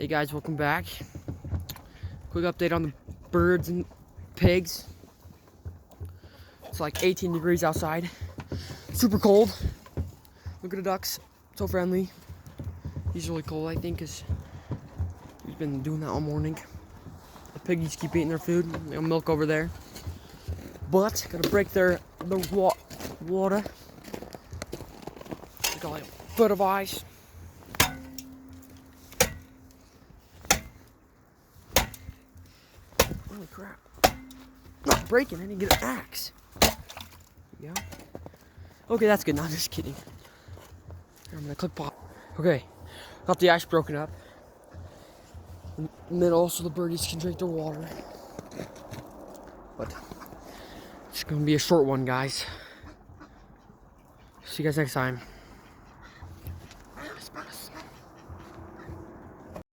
Hey guys, welcome back. Quick update on the birds and pigs. It's like 18 degrees outside. Super cold. Look at the ducks, so friendly. He's really cold, I think, because he's been doing that all morning. The piggies keep eating their food. They got milk over there. But, gotta break their water. They got like a foot of ice. Holy crap. Not breaking, I didn't get an axe. Yeah. Okay, that's good. No, I'm just kidding. I'm gonna click pop. Okay, got the ice broken up. In the middle so the birdies can drink their water. But it's gonna be a short one, guys. See you guys next time.